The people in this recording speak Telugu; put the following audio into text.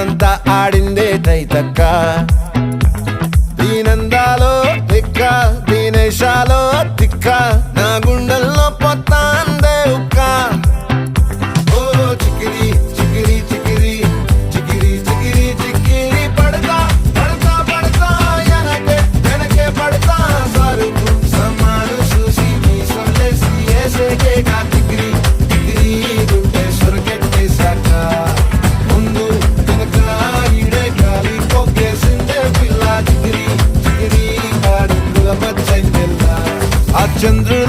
రాత్రంతా ఆడిందే తైతక్క దీనందాలో తిక్క దీనేశాలో తిక్క నా గుండెల్లో పొత్తాందే ఉక్క ఓ చికిరి చికిరి చికిరి చికిరి చికిరి చికిరి పడతా పడతా పడతా ఎనకే ఎనకే పడతా సరుకు సమాను చూసి మీ సొల్లేసి ఏసేకే కా చికిరి చికిరి గుండె సొరకెట్టేశాక ముందు వెనక ఈడే గాలి కొక్కేసిందే పిల్ల చికిరి చికిరి ఆడుకుల మచ్చందెల్లా ఆ చంద్రుడు